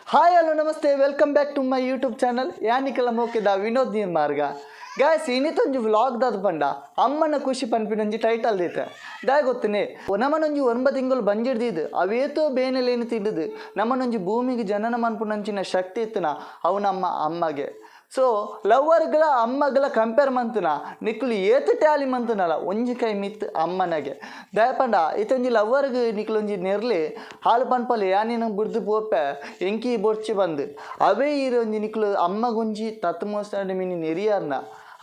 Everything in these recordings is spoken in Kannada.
Hi hello namaste welcome back to my YouTube channel 𝗃𝗹𝗹𝗏 Vinod Neermarga guys ಇನ್ನಿತ್ತೊಂಜಿ ವ್ಲಾಗ್ದಾದ ಪಂಡ ಅಮ್ಮನ ಖುಷಿ ಪನ್ಪಿನೊಂಜಿ ಟೈಟಲ್ ದೀತೆ ದಾಯ ಗೊತ್ತನೇ ನಮ್ಮನೊಂಜಿ 9 ತಿಂಗಳು ಬಂಜಿಡ್ದಿದ್ದು ಅವೇತೋ ಬೇನೆಲೇನು ತಿಂಡಿದ್ದು ನಮ್ಮನೊಂಜಿ ಭೂಮಿಗೆ ಜನನ ಮನ್ಪುನಂಚಿನ ಶಕ್ತಿ ಇತ್ತನ ಅವು ನಮ್ಮ ಅಮ್ಮಗೆ ಸೊ ಲವ್ವರ್ಗಳ ಅಮ್ಮಗಳ ಕಂಪೇರ್ ಮಂತನ ನಿಕ್ಲು ಏತು ಟ್ಯಾಲಿ ಮಂತನಲ್ಲ ಒಂಜಿ ಕೈ ಮಿತ್ ಅಮ್ಮನಗೆ ದಯಪಂಡ ಇತ್ತೊಂಜಿ ಲವ್ವರ್ಗೆ ನಿಕ್ಲೊಂಜಿ ನೆರ್ಲಿ ಹಾಲು ಪನ್ಪಲ್ಲಿ ಯಾನಿನ ಬುಡ್ದು ಪೋಪೆ ಎಂಕಿ ಬೊಡ್ಚಿ ಬಂದು ಅವೇ ಇರೊಂಜಿ ನಿಕ್ಲು ಅಮ್ಮಗೊಂಜಿ ತತ್ ಮೋಸ್ತಾಡಿ ಮಿನಿ ನೆರಿಯಾರ್ನ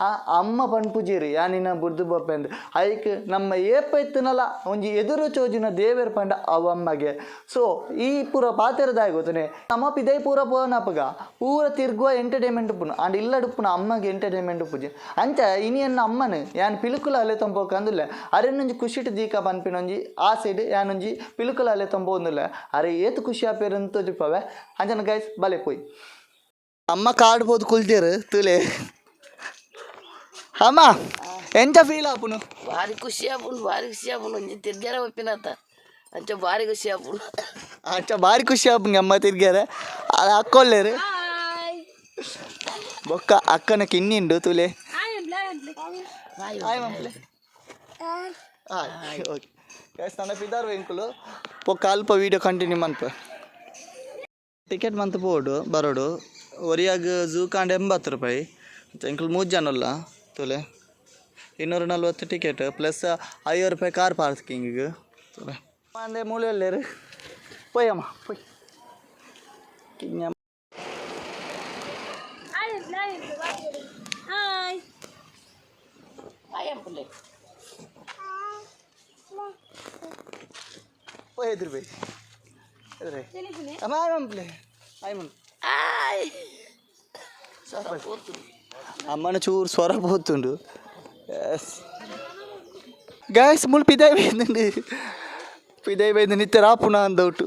ಆ ಅಮ್ಮ ಪನ್ಪುಜೀರಿ ಯಾನಿನ ಬುಡ್ದು ಪೋಪೆ ಅಂದು ಐಕ್ ನಮ್ಮ ಏಪ ಇತ್ತನಲ್ಲ ಒಂಜಿ ಎದುರು ಚೋಜಿನ ದೇವೇರ್ ಪಂಡ ಅವಮ್ಮಗೆ ಸೊ ಈ ಪೂರ ಪಾತೆರದಾಯ ಗೊತ್ತನೆ ನಮ್ಮ ಪಿದೈ ಪೂರ ಪೋನಪ್ಪಗ ಪೂರ ತಿರ್ಗುವ ಎಂಟರ್ಟೈನ್ಮೆಂಟ್ ಉಪ್ಪುನು ಅಂಡ್ ಇಲ್ಲಡುಪ್ಪುನ ಅಮ್ಮಗೆ ಎಂಟರ್ಟೈನ್ಮೆಂಟ್ ಉಪ್ಪುಜಿ ಅಂಚ ಇನಿಯನ್ನ ಅಮ್ಮನು ಯಾನ್ ಪಿಲುಕುಲ ಅಲೆ ತಂಪೋಕ ಅಂದುಲ್ಲ ಅರೆನೊಂಜಿ ಖುಷಿಟ್ ದೀಕ ಪನ್ಪಿನೊಂಜಿ ಆ ಸೈಡ್ ಯಾನೊಂಜಿ ಪಿಲುಕುಲ ಅಲೆ ತಂಪೋಂದುಲ್ಲ ಅರೆ ಏತು ಖುಷಿ ಆಪೇರು ಅಂತ ತಿಪ್ಪವೆ ಅಂಚನ ಗೈಸ್ ಬಲೆ ಪೋಯ್ ಅಮ್ಮ ಕಾಡ್ಬೋದು ಕುಲ್ದೇರು ತುಲೆ ಅಮ್ಮ ಎಂತ ಫೀಲ್ ಆಪುನು ಭಾರಿ ಖುಷಿ ಆಪುನು ಒಂಜಿ ತಿರ್ಗ್ಯಾರ ಒಪ್ಪಿನತ್ತ ಅಂಚ ಭಾರಿ ಖುಷಿ ಆಪುಂಗೆ ಅಮ್ಮ ತಿರ್ಗ್ಯಾರ ಅದು ಹಾಕ್ಕೊಳ್ಳೇರು ಬೊಕ್ಕ ಅಕ್ಕನ ಕಿನ್ನಿಂಡು ತುಲೆ ನನ್ನ ಪಿದಾರು ಎಂಕುಲು ಪೊಕ್ಕ ಅಲ್ಪ ವೀಡಿಯೋ ಕಂಟಿನ್ಯೂ ಮನ್ಪ ಟಿಕೆಟ್ ಮಂತ್ ಪೋಡು ಬರೋಡು ಒರಿಯಾಗ ಝೂ ಕಾಂಡ್ 80 ರೂಪಾಯಿ ಎಂಕುಲು 3 ಜನಲ್ಲ ತುಲೆ 240 ಟಿಕೆಟ್ ಪ್ಲಸ್ 50 ರೂಪಾಯಿ ಕಾರ್ ಪಾರ್ಕಿಂಗಿಗೆ ತುಲೆ ಅಂದೆ ಮೂಲೆಯಲ್ಲೇರು ಪೋಯಮ್ಮ ಪೋಯ್ ಕಿಂಗ పోయి ఎదురు పోయి ఎదురు అమ్మా అమ్మంప్లే అయ్యమ్మ అమ్మను చూరు స్వరపోతుండు గ్యాస్ ముళ్ళు పిదాయి పోయిందండి నిత్య రాపునా అందౌటు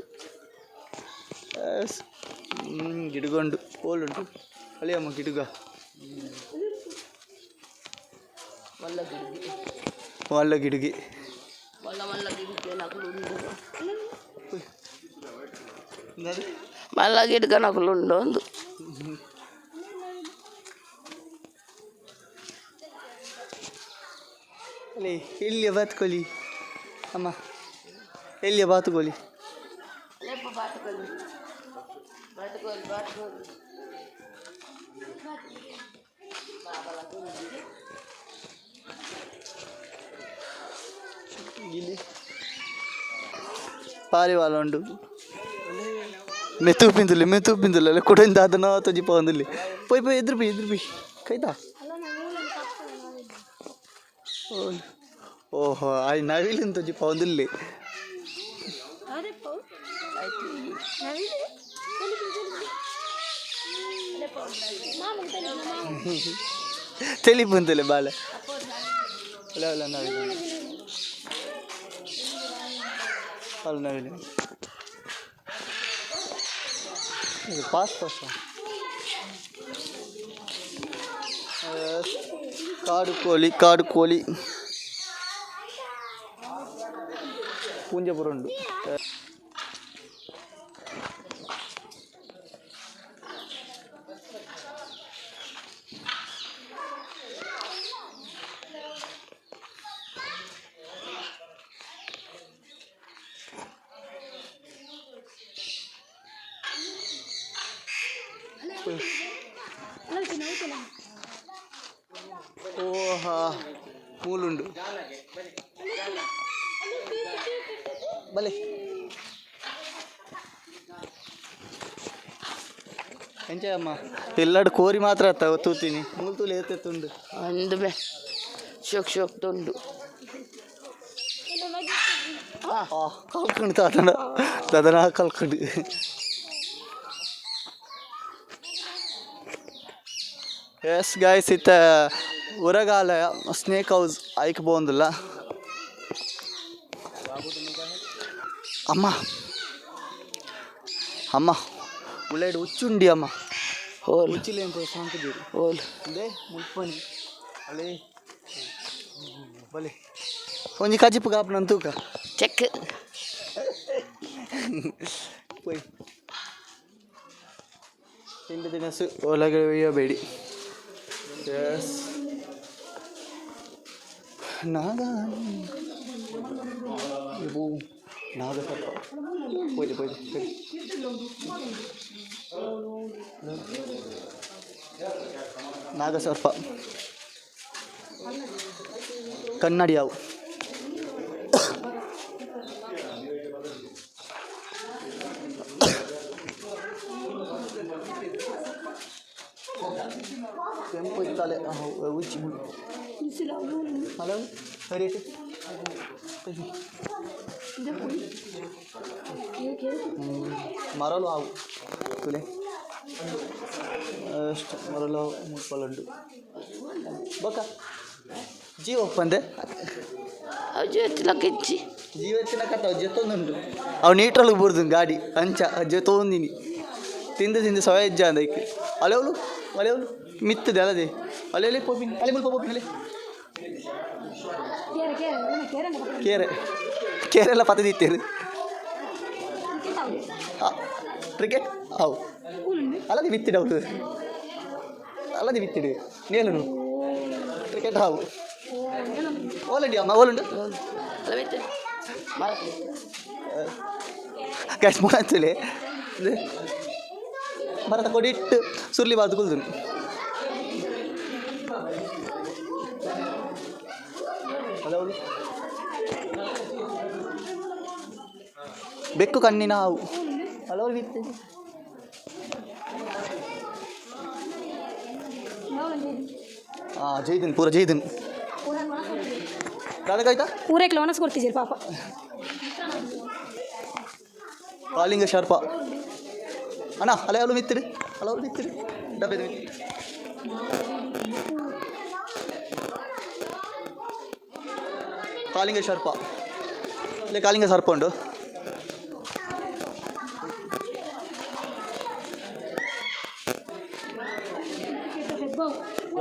గిడుగొండు పోలుండు అలే అమ్మ గిడుగా వాళ్ళ గిడిగి మళ్ళా గిడుగా నాకు ఉండొందు ಎಲ್ಲಿಯ ಬಾತ್ಕೊಲಿ ಅಮ್ಮ ಎಲ್ಲಿಯ ಬಾತುಕೋಲಿ ಪಾರಿವಾಳ ಉಂಡು ಮೆತ್ತುಪ್ಪಿಂದುಲ್ಲ ಕುಡಿಂದ ಅದನ್ನ ತೊಜಿ ಪೋಂದಿಲ್ಲಿ ಪೋಯ್ ಎದುರು ಬಿ ಕೈತಾ ಓಹೋ ಆಯ್ ನವಿಲಿನ ತೊಜಿ ಪೋಂದಿಲ್ಲಿ తెలిపుందిలే బాలే అలా నవిలి అలా నవిలి ఇది పాస్ కాడు కోలి పూంజపురండు ఓహా పూలుండు బలే ಎಂಚಮ್ಮ ಎಲ್ಲಾಡು ಕೋರಿ ಮಾತ್ರ ಅತ್ತ ತೂತೀನಿ ಮೂಲ್ತೂಲಿ ಏತೆತ್ತುಂಡು ಅಂದು ಬೆ ಶೋಕ್ ತುಂಡು ಕಲ್ಕೊಂಡು ದಾದನ ಕಲ್ಕೊಂಡು ಎಸ್ ಗಾಯ್ಸ್ ಇತ್ತ ಉರಗಾಲ ಸ್ನೇಕ್ ಹೌಸ್ ಐಕ್ ಬೋಂದಿಲ್ಲ ಅಮ್ಮ ಉಳ್ಳಾಡಿ ಉಚ್ಚುಂಡಿ ಅಮ್ಮ ಉಚ್ಚಿಲೆ ಅಂತ ಸಾಂಕಿದ್ದೀರಿ ಹೋಲ್ ಅದೇ ಮುಲ್ಪನಿ ಅಲೇ ಬಲೆ ಒಂಜಿ ಕಜಿಪ್ಪು ಕಾಪುನಂತೂಕ ಚೆಕ್ ಪೊಯ್ ತಿಂಡಿ ತಿನಿಸು ಒಳಗೆ ಒಯ್ಯಬೇಡಿ. ಎಸ್ ನಾಗ ಇವು ನಾಗ ಸ್ವಲ್ಪ ಪೊಯ್ದು ಸರಿ ನಾಗಸರ್ಪ ಕನ್ನಡಿ ಯಾವು ಕೆಂಪು ಇತ್ತಲೆ ಉಚ್ಚಿ ಹಲೋ ರೇಟ್ ಮರಳು ಹಾವು ತುಲೆ ಅಷ್ಟು ಮರಳು ಹಾವು ಮುಪ್ಪಲುಂಟು ಬೊಕ್ಕ ಜೀವ ಒಪ್ಪಂದೆ ಜೀವ ಎತ್ತಿನ ಕಥ ಜೊತ್ತೊಂದುಂಟು ಅವು ನೀಟ್ರಲ್ಲಿ ಬುರ್ದು ಗಾಡಿ ಅಂಚ ಜೊತ್ತೊಂದಿನಿ ತಿಂದು ಸವ ಹೆಜ್ಜೆ ಅದಕ್ಕೆ ಅಲೆವಲು ಮಿತ್ತದೆ ಅಲ್ಲದೆ ಅಲೆಯಲ್ಲಿ ಪೋಪಿನಿ ಅಲೆ ಮುಲ್ಪ ಪೋಪಿನಿ ಅಲೆ ಕೇರೆಲ್ಲ ಪತ್ತದಿತ್ತೇರು ಕ್ರಿಕೆಟ್ ಹಾವು ಅಲ್ಲದೆ ಬಿತ್ತಿಡು ಅವಳು ಅಲ್ಲದೆ ಬಿತ್ತಿಡು ನೇಲನು ಕ್ರಿಕೆಟ್ ಹಾವು ಓಲಂಡಿ ಅಮ್ಮ ಓಲುಂಡು ಗ್ಯಾಸ್ ಮಾಡಲೆ ಮರದ ಕೊಡಿ ಇಟ್ಟು ಸುರ್ಲಿ ಬಾರ್ದು ಕುಲ್ದು ಅದವಳು ಬೆಕ್ಕು ಕಣ್ಣಿನ ಹಾವು ಹಲವು ಬಿತ್ತು ಜೈದನ್ ಪೂರ ಜೈದನ್ ಕಾಲಕಾಯ್ತಾ ಊರೇಕ್ಲ ಮನಸ್ಸು ಕೊಡ್ತಿದ್ದೀರಿ ಪಾಪ ಕಾಲಿಂಗ ಶಾರ್ಪ ಅಣ್ಣ ಹಲವು ಮಿತ್ತಿರಿ ಹಲವು ಮಿತ್ತಿರಿ ಡಬ್ಬೆದು ಮಿತ್ತಿ ಕಾಲಿಂಗ ಶಾರ್ಪ ಇಲ್ಲೇ ಕಾಲಿಂಗ ಸರ್ಪ ಉಂಟು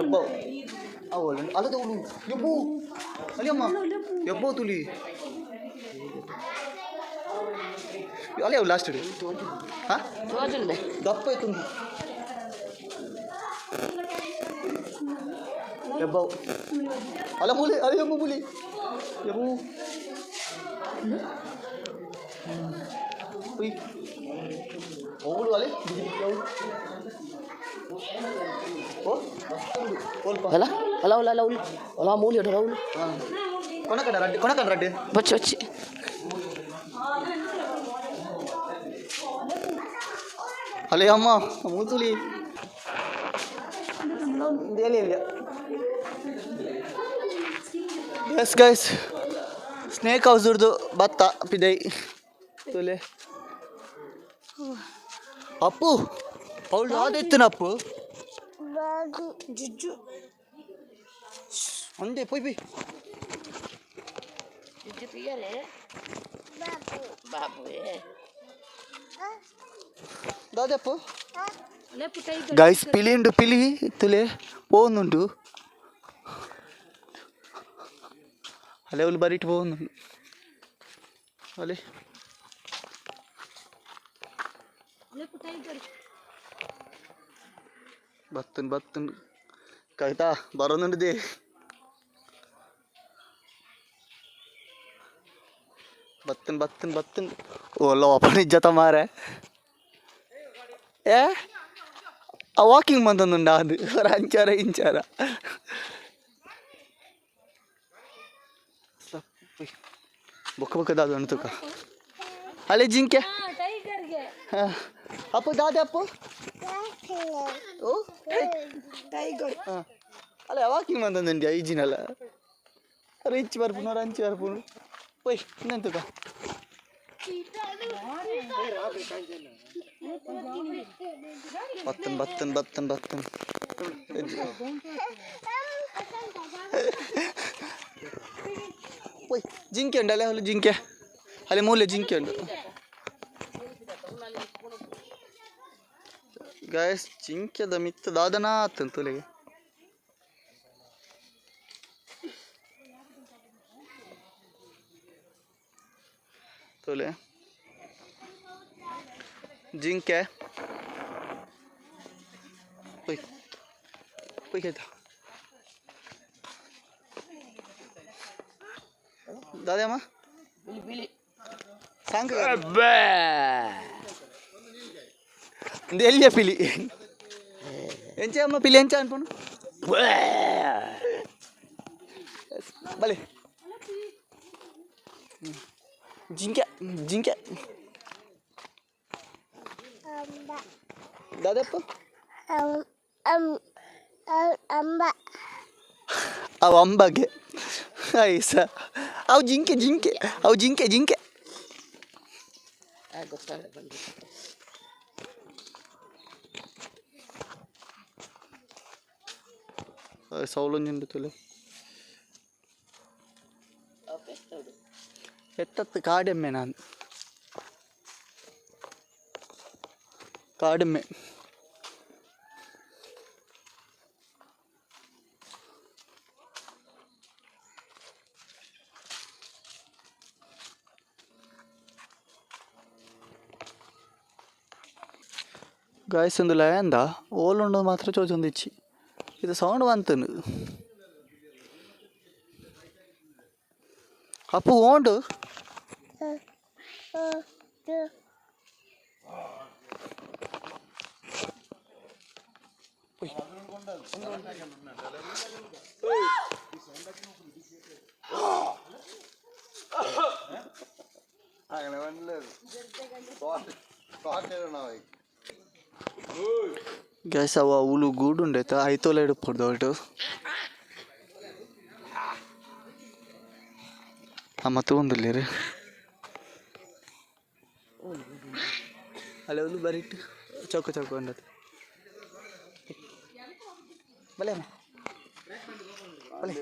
ಎಬ್ಬೋ ಅವಳು ಅಲ್ಲದೆ ಅವಳು ಎಬ್ಬೋ ಅಲ್ಲಿ ಅಮ್ಮ ಎಬ್ಬೋ ತುಲಿ ಅಲ್ಲೇ ಅವಳು ಲಾಸ್ಟ್ ಹಾಂ ದಪ್ಪ ಆಯ್ತು ಎಬ್ಬೋ ಅಲ್ಲ ಮೂಲಿ ಅದೇ ಎಬ್ಬು ಮೂಲಿ ಎಬ್ಬು ಉಯ್ ಅವಳು ಅಲೆ ಅವಳು ಅಲ್ಲ ಅಲ್ಲ ಅಲ್ಲ ಅಲ್ಲ ಅವಳು ಅಲ್ಲ ಮೂಲಿ ಹೊಡ ಅವಳು ಕೊಣಕಂಡ ರಡ್ಡು ಬಚ್ಚಿ ಬಚ್ಚಿ ಅಲ್ಲೇ ಅಮ್ಮ ಮೂತುಲಿ ಎಸ್ ಗೈಸ್ ಸ್ನೇಕ್ ಹೌಸ್ದು ಭತ್ತ ಪಿದೈ ತುಲೆ ಅಪ್ಪು ಅವಳು ಯಾವ್ದು ಅಪ್ಪು ಜುಜ್ಜು ಒಂದೇ ಪೊಯ್ ಪೊಯ್ ದಾದಪ್ಪು ಗೈಸ್ ಪಿಲಿ ಉಂಟು ಪಿಲಿ ತುಲೆ പോകുന്നുണ്ട് ಅಲೆ ಅವಳು ಬರಿಟ್ಟು പോകുന്നുണ്ട് ಅಲೆ ಬತ್ತನ್ ಕವಿತಾ ಬರೋന്നുണ്ട് ദേ ಬತ್ತನ್ ಓಲ್ಲ ಓಪನ್ ಇಜ್ಜತ ಮಾರೆ ಏ ಆ ವಾಕಿಂಗ್ ಬಂದೊಂದುಂಡ ಅದು ഒരു അഞ്ചാറ് ഇഞ്ചാര ಬೊಕ್ಕ ದಾದ ತುಕ ಅಲೆ ಜಿಂಕೆ ಅಪ್ಪು ದಾದೆ ಅಪ್ಪು ಓ ಟೈಗರ್ ಅಲ್ಲ ವಾಕಿಂಗ್ ಬಂದೊಂದುಂಡಿ ಐಜಿನಲ್ಲ ರಿಚ್ ಬರ್ಪುನು ಅವ್ರು ಅಂಚಿ ಬರ್ಪುನು ಪೊಯ್ ಇನ್ನೆಂತುಕ ಬತ್ತನ್ ಪೊಯ್ ಜಿಂಕೆ ಉಂಡು ಅಲ್ಲೇ ಹೊಲು ಜಿಂಕೆ ಅಲ್ಲೇ ಮೂಲೆ ಜಿಂಕೆ ಉಂಡು ಗಾಯಸ್ ಜಿಂಕೆದ ಮಿತ್ತ ದಾದನಾ ಆತಂತ ತುಲೆಗೆ ತೋಲೆ ಜಿಂಕೆ ಹೋಯ್ ಹೋಯ್ ಆಯ್ತಾ ದಾದಮ್ಮ ಬಿಳಿ ಬಿಳಿ ಸಾಂಗ್ ಎಲ್ಲಿಯ ಪಿಲಿ ಎಂಚ ಅಮ್ಮ ಪಿಲಿ ಎಂಚ ಅನ್ಪೋನು ಬಲೆ ಜಿಂಕೆ ಜಿಂಕೆ ದಾದಪ್ಪ ಅವು ಅಂಬಗೆ ಐಸ ಅವು ಜಿಂಕೆ ಜಿಂಕೆ ಅವು ಜಿಂಕೆ ಜಿಂಕೆ ಗೊತ್ತಾಗ ಬಂದು ಸೌಲೊಂಜುಂಡು ತುಲೆ ಎತ್ತತ್ತು ಕಾಡೆಮ್ಮೆ ನಾನು ಕಾಡೆಮ್ಮೆ ಗಾಯಸೊಂದು ಲಯಂದ ಓಲುಂಡು ಮಾತ್ರ ಚೋಚೊಂದಿಚ್ಚಿ ಇದು ಸೌಂಡ್ ಬಂತನು ಅಪ್ಪು ಓಂಡು ಗ್ಯಾಸ್ ಅವ ಉಲು ಗೂಡು ಉಂಡೈತ ಐತೋಲ ಹಿಡ್ಪಡ್ದು ಹೊರಟು ಅಮ್ಮ ತಗೊಂಡಿಲ್ಲ ಅಲ್ಲ ಒಂದು ಬರಿಟ್ಟು ಚೌಕ ಚೌಕ ಉಂಡದು ಬಲೆ ಅಮ್ಮ ಬಲೆ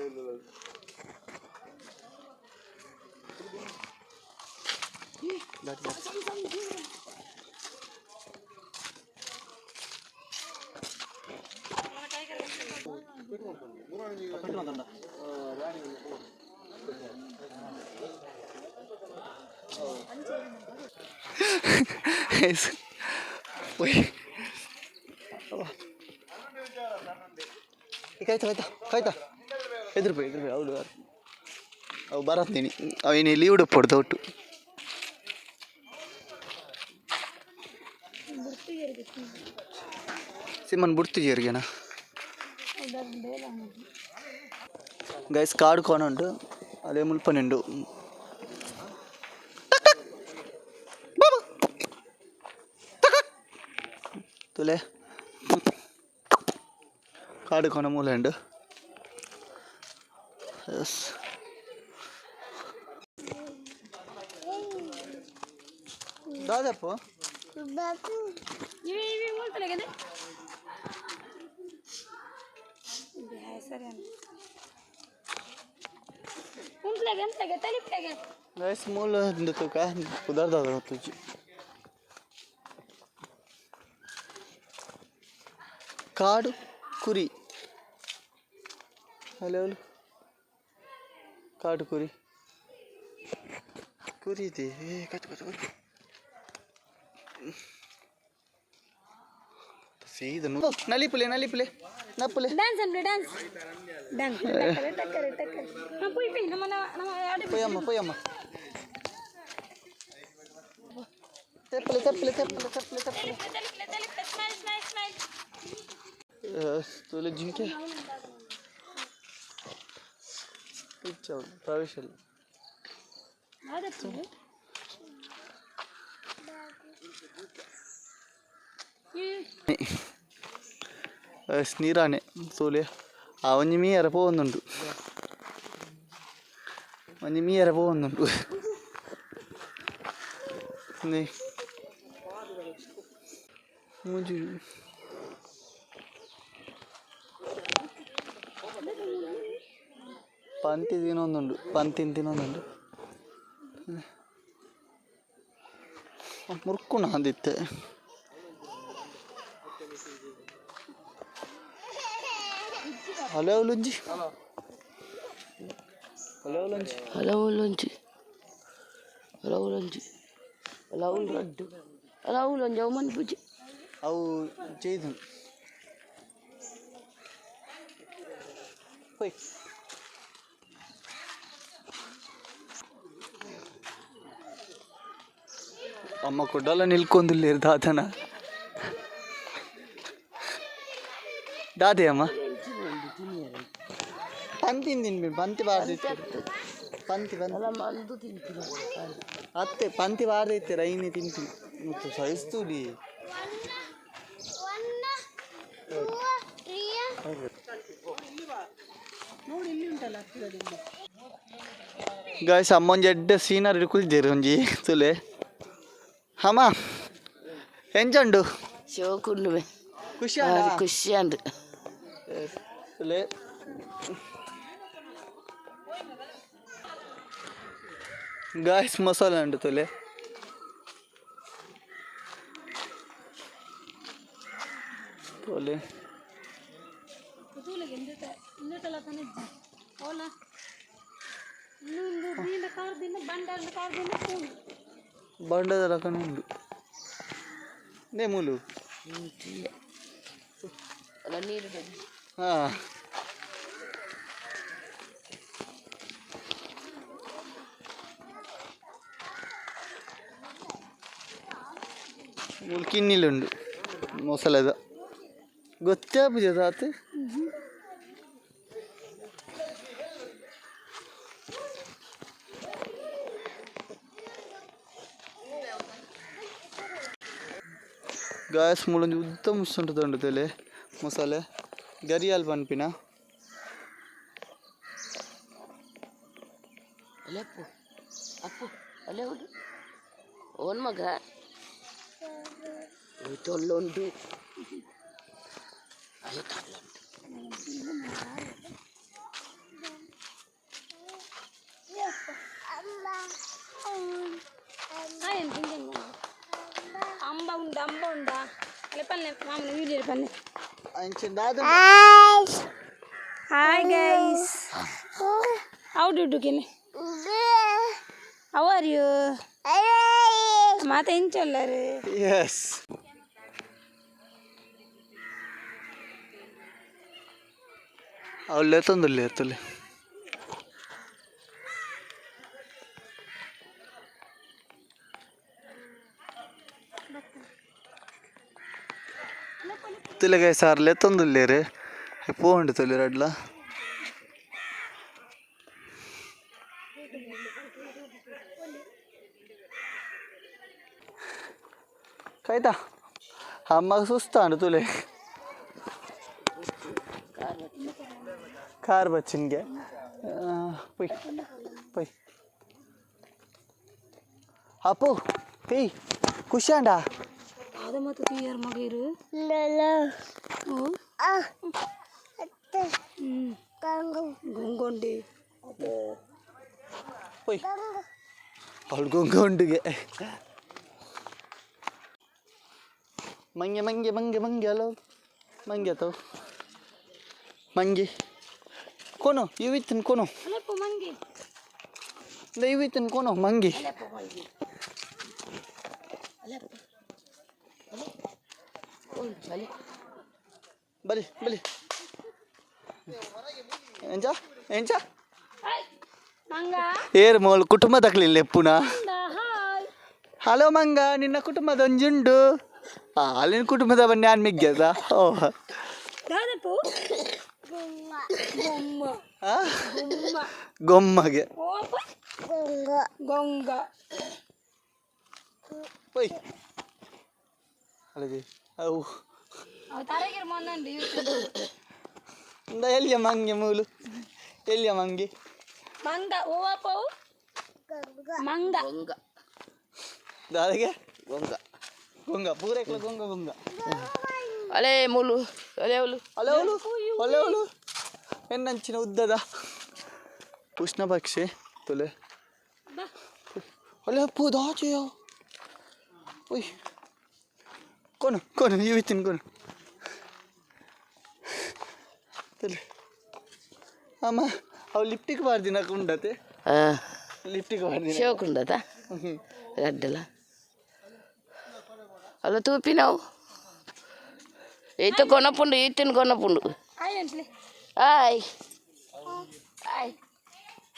ಕಾಯ್ತಾ ಆಯ್ತಾ ಕಾಯ್ತಾ ಎದುರು ಅವಳು ಅವು ಬರತ್ತೀನಿ ಅವೇನು ಲೀವ್ ಉಡುಪಡ್ದು ಒಟ್ಟು ಸಿಮ್ಮನ್ ಬಿಡ್ತಿದ್ದೀರಿಗೇನ ಗೈಸ್ ಕಾಡು ಕೋನುಂಡು ಅದೇ ಮುಲ್ಪನುಂಡು ತುಲೆ ಕಾಡು ಕೋನ ಮೂಲೆ ಉಂಡು ಎಸ್ ದಾದಪ್ಪ गैस मूल तो का उधर दादा तुझे काಡು कुरी हेलो काಡು कुरी कुरी दे कट कट कट सीधा नली पुले ना पुले डांस अंदर डांस डांस टक्कर हां पोई ನಮ್ಮ ಆಡಿ पोयಮ್ಮ तेपले स्माइल तुले जिंके इच्छा प्रवेशल ಆದತ್ತು ನೀರಾನೆ ತೋಲೆ ಆ ಒಂಜಿ ಮೀಯರ പോകുന്നുണ്ട് ಒಂಜಿ ಮೀಯರ പോകുന്നുണ്ട് ಮುಜಿ పంతి తినొందుండు ಮುರ್ಕುಣ ಅಂದಿತ್ತೆ ಹಲವುಲುಂಜಿ ಹಲವುಲಂಜಿ Laul raddu. Laul on jauh man puji. ಅವು ಚೇದು ಹೋಯ್ అమ్మ కుడ్డలో నిల్కొందులేరు దాదన దాదే అమ్మ పంతి తిని పంతి వాడితే పంతి Alam mandu tintin. ಅತ್ತೆ ಪಂತಿ ವಾರದೈತೆ ರೈನಿ ತಿಂತಿ ಮತ್ತು ಸಹಿಸ್ತೂಡಿ ಗಾಯ್ಸ್ ಅಮ್ಮೊಂದು ಎಡ್ಡೆ ಸೀನರಿ ಕುಲ್ದೇರು ಒಂಜಿ ತುಲೆ ಹಮ್ಮ ಎಂಜಂಡು Shokundu me. ಖುಷಿ Kusyandu. ತುಲೆ ಗಾಯ್ಸ್ ಮಸಾಲೆ ಉಂಟು ತುಲೆ ತುಲೆ ಬಂಡದ ರಕನ ಉಂಟು ನೇ ಮೂಲು Ala niru deh. ಹಾಂ ಕಿನ್ನಿಲುಂಡು ಮೊಸಳೆದ ಗೊತ್ತೇ ಪೂಜೆ ತಾತ ಗಾಯಸ್ ಮುಳೊಂದು ಉದ್ದ ಮುಸ್ಸುಂಟುಂಡು ತಲೆ ಮೊಸಳೆ ಗರಿಯಾಲ್ ಪನ್ಪಿನ Alepo. Apo. Aleudu. On maga. Tolondu. Ayo tolondu. Amba unda. Lepalle mamnu video lepalle. ಅಂಚಿನ ದಾದ Hi guys. How do you do kine? How are you? Mata en chollare. Yes ಅವಳು ತಂದುಲ್ಲೆ ಎತ್ತಲೆ ತುಲೆಗಾಯ ಸಾರ್ಲೆ ತಂದುಲ್ಲೇರೆ ಪೋಂಡು ತೊಲೆ ರಡ್ಲ ಕಾಯ್ತಾ ಅಮ್ಮಗೆ ಸುಸ್ತಾಂಡು ತುಲೆ ಕಾರ್ ಬಚ್ಚಿನ್ಗೆ ಪೊಯ್ ಪೊಯ್ ಅಪ್ಪು ಹೇಯ್ ಖುಷಿಯಾಂಡ Ada mata tiyar magiru. Oh. Gongonde. ಪೊಯ್ ಅವಳು ಗೊಂಗೊಂಡಿಗೆ ಮಂಗೆ ಅಲ್ಲ ಮಂಗೆ ಆತವು ಮಂಗೆ ಕೊನು ಇವಿತ್ತಿನ ಕೊನು Alepo mangi. ಇವಿತ್ತಿನ ಕೊನು ಮಂಗಿ Alepo mangi. Alepo. Balik. ಬಲಿ ಎಂಚ Hai. Manga. ಏರು ಮೋಲ್ ಕುಟುಂಬ ತಕ್ಲಿಲ್ಲ ಎಪ್ಪುನ Hai. ಹಲೋ ಮಂಗ ನಿನ್ನ ಕುಟುಂಬದ ಒಂಜುಂಡು ಅಲ್ಲಿನ ಕುಟುಂಬದ ಬನ್ನಿ ನಾನು ಮಿಗ್ಗದ ಓ Dadapu. Gomma. Gomma. ಗೊಮ್ಮಗೆ Oh apa? Gonga. ಓಯ್ ಅಲ್ಲದೆ ಅವು Tarikir monandi. ಇಂದ ಎಲ್ಲಿಯ ಮಂಗೆ ಮೂಲು ಎಲ್ಲಿಯ ಮಂಗೆ Manga. Oh apa? Manga. Gonga. ದಾದಗೆ Gonga. ಗೊಂಗ ಪೂರೈಕ್ಲ ಗೊಂಗ Ale mulu. Ale ulu. ಒಲೆ ಎನ್ನಂಚಿನ ಉದ್ದದ ಉಷ್ಣ ಪಕ್ಷಿ ತುಲೆ ಒಲೆ ಪೂ ದಾಚೆಯೋ ಒಯ್ ಕೊನು ಇವಿತ್ತಿನ ಕೊನು ತುಲೆ ಅಮ್ಮ ಅವು ಲಿಫ್ಟಿಗೆ ಬಾರ್ದಿನ ಕುಂಡತೆ ಲಿಫ್ಟಿಗೆ ಬಾರ್ದಿನ Shokundu ta. Raddala. అలా తూపినావు ఈత కొనపుండు ఈతని కొనపుండు హాయ్ అంట్లే హాయ్ హాయ్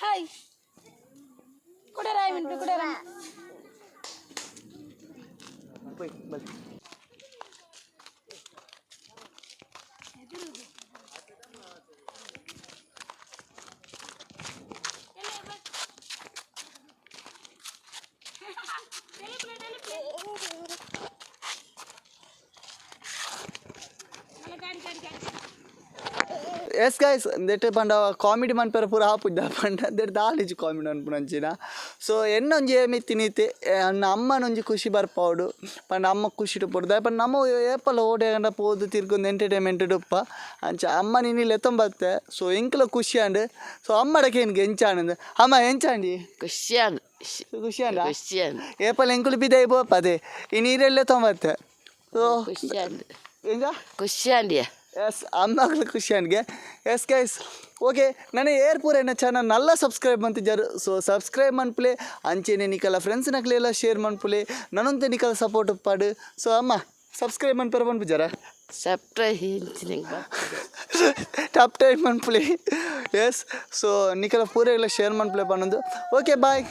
హాయ్ కూడా రాయి వింటు కూడా రా ಎಸ್ ಗೈಸ್ ದೆಟ್ಟೆ ಪಂಡ ಕಾಮಿಡಿ ಮನ್ಪೆರ ಪೂರ ಹಾಪುದ್ದ ಪಂಡ ದೆಟ್ ದಾಲಿಜಿ ಕಾಮಿಡಿ ಅನ್ಪುನಂಚಿನ ಸೊ ಎನ್ನೊಂಜಿ ಏಮಿ ತಿನ್ನಿತೆ ಅನ್ನ ಅಮ್ಮನೊಂಜಿ ಖುಷಿ ಬರ್ಪವಡು ಪಂಡ ಅಮ್ಮ ಖುಷಿ ಪುಡ್ದ ಪಂಡ ನಮ್ಮ ಏಪಲ ಓಡೇಗಂಡ ಪೋದು ತಿರ್ಗೊಂಡು ಎಂಟರ್ಟೈನ್ಮೆಂಟ್ ಉಪ್ಪ ಅಂಚ ಅಮ್ಮ ನೀನು ಎತ್ತೊಂಬತ್ತೆ ಸೊ ಎಂಕ್ಲ ಖುಷಿ ಅಂಡ್ ಸೊ ಅಮ್ಮಡಕ್ಕೆ ಏನ್ಗೆ ಎಂಚಾನಂದ ಅಮ್ಮ ಎಂಚಾಂಡಿ ಖುಷಿಯಾನ್ ಖುಷಿ ಅಂಡ ಖುಷಿಯಾನ್ ಏಪಲ ಎಂಕುಲು ಬಿದ್ದೆ ಬೋಪದೆ ಈ ನೀರೆಲ್ಲೇ ತೊಂಬತ್ತೆ ಸೊ ಖುಷಿಯಾನ್ ಎಂಜ ಖುಷಿಯಾನ್ಡಿಯ ಎಸ್ ಅಮ್ಮಗಳು ಖುಷಿ ಅನ್ಗೆ ಎಸ್ ಗೈಸ್ ಓಕೆ ನನಗೆ ಏರ್ಪೂರ ಎನ್ನ ಚಾನಲ್ ನಲ್ಲ ಸಬ್ಸ್ಕ್ರೈಬ್ ಮಂತಿದ್ದಾರೆ ಸೊ ಸಬ್ಸ್ಕ್ರೈಬ್ ಮನ್ಪುಲೆ ಅಂಚೆನೆ ನಿಕಲ ಫ್ರೆಂಡ್ಸ್ ನಕ್ಲೆಲ್ಲ ಶೇರ್ ಮನ್ಪುಲೆ ನನ್ನೊಂತೆ ನಿಕಲ ಸಪೋರ್ಟ್ ಉಪ್ಪಾಡು ಸೊ ಅಮ್ಮ ಸಬ್ಸ್ಕ್ರೈಬ್ ಮನ್ಪೆರ ಮನ್ಪುಜಾರ ಟಾಪ್ ಟೈಮ್ ಮನ್ಪುಲೆ ಎಸ್ ಸೊ ನಿಕಲ ಪೂರ ಎಲ್ಲ ಶೇರ್ ಮನ್ಪುಲೆ ಪನ್ನೊಂದು ಓಕೆ ಬಾಯ್